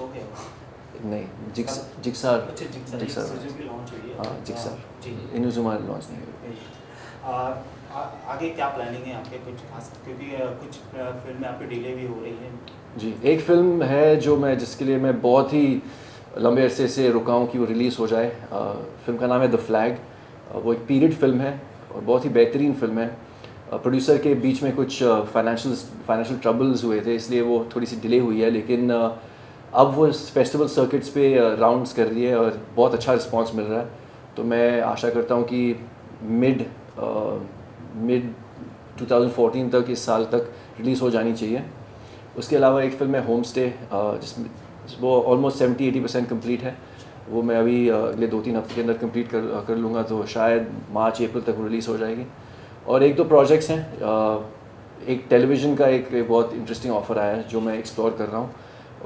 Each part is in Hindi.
हो गया वो? नहीं, जिक्सार अच्छा जिक्सार सुजुकी लॉन्च हुई है। हाँ जिक्सार जी। इनुजुमा लॉन्च नहीं हुई। आगे क्या प्लानिंग है आपके कुछ खास, क्योंकि कुछ फिल्में आपकी डिले भी हो रही हैं। जी, एक फ़िल्म है जो जिसके लिए मैं बहुत ही लंबे अरसे से रुका हूँ कि वो रिलीज़ हो जाए। फ़िल्म का नाम है द फ्लैग। वो एक पीरियड फ़िल्म है और बहुत ही बेहतरीन फ़िल्म है। प्रोड्यूसर के बीच में कुछ फाइनेंशियल ट्रबल्स हुए थे, इसलिए वो थोड़ी सी डिले हुई है, लेकिन अब वो फेस्टिवल सर्किट्स पे राउंड्स कर रही है और बहुत अच्छा रिस्पांस मिल रहा है। तो मैं आशा करता हूँ कि मिड मिड 2014 तक, इस साल तक रिलीज़ हो जानी चाहिए। उसके अलावा एक फ़िल्म है होम स्टे, जिसमें वो ऑलमोस्ट 70-80% कम्प्लीट है। वो मैं अभी अगले 2-3 हफ्ते के अंदर कंप्लीट कर लूँगा, तो शायद मार्च अप्रैल तक वो रिलीज़ हो जाएगी। और एक दो प्रोजेक्ट्स हैं। एक टेलीविज़न का एक बहुत इंटरेस्टिंग ऑफ़र आया है जो मैं एक्सप्लोर कर रहा हूँ।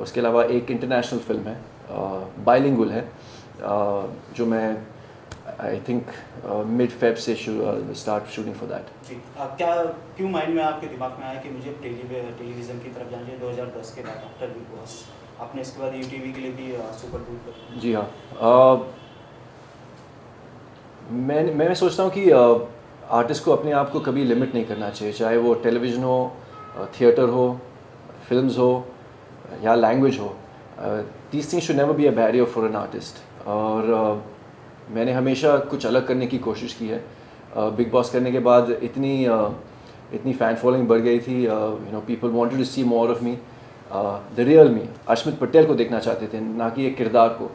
उसके अलावा एक इंटरनेशनल फ़िल्म है, बाइलिंगुअल है, जो मैं आई थिंक मिड फेब से स्टार्ट शूटिंग फॉर दैट। जी। क्या क्यों माइंड में आपके दिमाग में आया कि मुझे टेलीविज़न की तरफ जाना चाहिए 2010 के बाद आफ्टर बिग बॉस? आपने इसके बाद यूटीवी के लिए भी सुपर डुपर। जी हाँ, मैं सोचता हूँ कि आर्टिस्ट को अपने आप को कभी लिमिट नहीं करना चाहिए, चाहे वो टेलीविज़न हो, थिएटर हो, फिल्म्स हो या लैंग्वेज हो। These things should never be a barrier for an artist. और मैंने हमेशा कुछ अलग करने की कोशिश की है। बिग बॉस करने के बाद इतनी फ़ैन फॉलोइंग बढ़ गई थी, people wanted to see more of me, the real me. Ashmit Patel को देखना चाहते थे, ना कि एक किरदार को।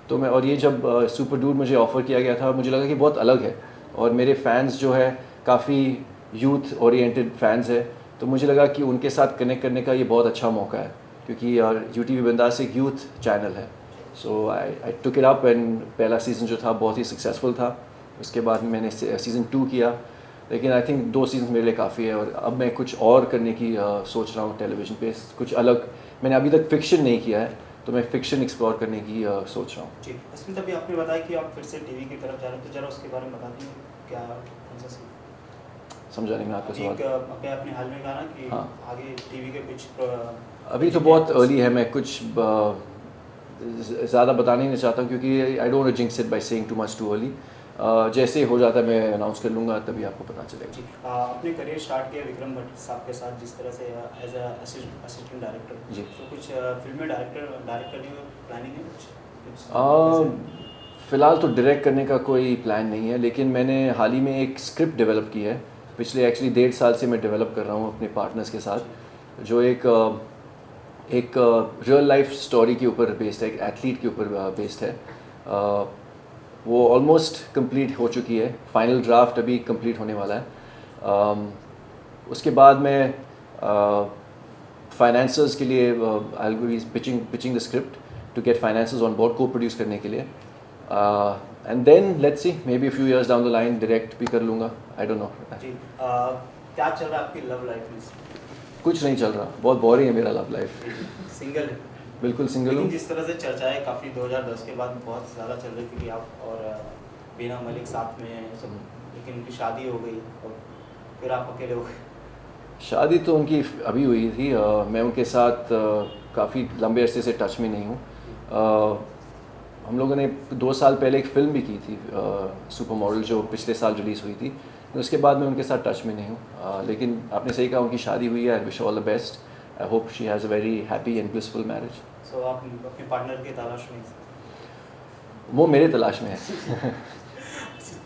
तो मैं, और ये जब सुपर डूड मुझे ऑफ़र किया गया था, मुझे लगा कि बहुत अलग है और मेरे फैंस जो है काफ़ी यूथ ओरिएंटेड फैंस है, तो मुझे लगा कि उनके साथ कनेक्ट करने का ये बहुत अच्छा मौका है, क्योंकि यूटीवी बिंदास एक यूथ चैनल है। सो आई टुक इट अप एंड पहला सीज़न जो था बहुत ही सक्सेसफुल था। उसके बाद मैंने सीज़न 2 किया, लेकिन आई थिंक 2 सीज़न मेरे लिए काफ़ी है। और अब मैं कुछ और करने की सोच रहा हूँ टेलीविज़न पे, कुछ अलग। मैंने अभी तक फ़िक्शन नहीं किया है, तो मैं फ़िक्शन एक्सप्लोर करने की सोच रहा हूँ। जी। इसमें तभी आपने बताया कि आप फिर से टीवी की तरफ जा रहे हैं, तो ज़रा उसके बारे में बता दीजिए क्या कौन सा सीन? समझा नहीं मैं आपका सवाल। आपने हाल में कहा ना कि हाँ। आगे टीवी के कुछ अभी तो बहुत अर्ली है, मैं कुछ ज़्यादा बताना ही नहीं चाहता हूँ, क्योंकि I don't want to jinx it by saying too much too early. जैसे हो जाता है मैं अनाउंस कर लूँगा, तभी आपको पता चलेगा। जी। आपने करियर स्टार्ट किया विक्रम भट्ट साहब के साथ, जिस तरह से एज असिस्टेंट डायरेक्टर। जी। तो कुछ फिल्में डायरेक्ट करने की प्लानिंग है कुछ? फ़िलहाल तो डायरेक्ट करने का कोई प्लान नहीं है, लेकिन मैंने हाल ही में एक स्क्रिप्ट डेवलप की है। पिछले एक्चुअली 1.5 साल से मैं डेवलप कर रहा हूँ अपने पार्टनर्स के साथ, जो एक रियल लाइफ स्टोरी के ऊपर बेस्ड है, एक एथलीट के ऊपर बेस्ड है। वो ऑलमोस्ट कंप्लीट हो चुकी है, फाइनल ड्राफ्ट अभी कंप्लीट होने वाला है। उसके बाद मैं फाइनेंसर्स के लिए I will be pitching the script to get financers on board, को प्रोड्यूस करने के लिए। And then let's see, maybe few years down the line direct भी कर लूँगा, आई डोंट नो। जी। क्या चल रहा है आपकी लव लाइफ में? कुछ नहीं चल रहा, बहुत बोरिंग है मेरा लव लाइफ। सिंगल है? बिल्कुल सिंगल लेकिन हूँ। जिस तरह से चर्चाएं काफ़ी 2010 के बाद बहुत ज़्यादा चल रही थी कि आप और बीना मलिक साथ में हैं सब, लेकिन उनकी शादी हो गई और फिर आप अकेले हो गए। शादी तो उनकी अभी हुई थी। मैं उनके साथ काफ़ी लंबे अरसे से टच में नहीं हूँ। हम लोगों ने 2 साल पहले एक फ़िल्म भी की थी, सुपर मॉडल, जो पिछले साल रिलीज़ हुई थी। उसके बाद मैं उनके साथ टच में नहीं हूँ। लेकिन आपने सही कहा, उनकी शादी हुई है। I wish all the best. I hope she has a very happy and blissful marriage. So आप अपने पार्टनर की तलाश में वो मेरे तलाश में है।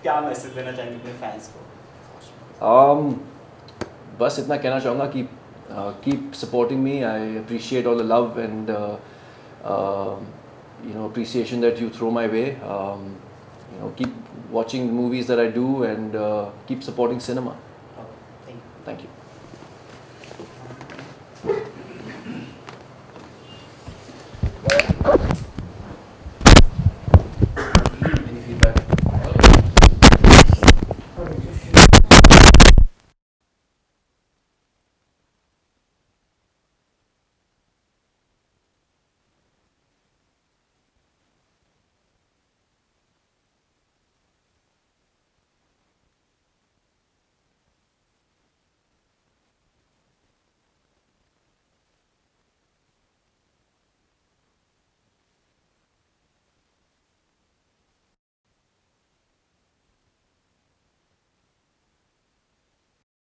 क्या मैसेज देना चाहेंगे अपने फैंस को? बस इतना कहना चाहूँगा कि keep supporting me. I appreciate all the love and appreciation that you throw my way. Keep watching the movies that I do and keep supporting cinema. Thank you. Thank you.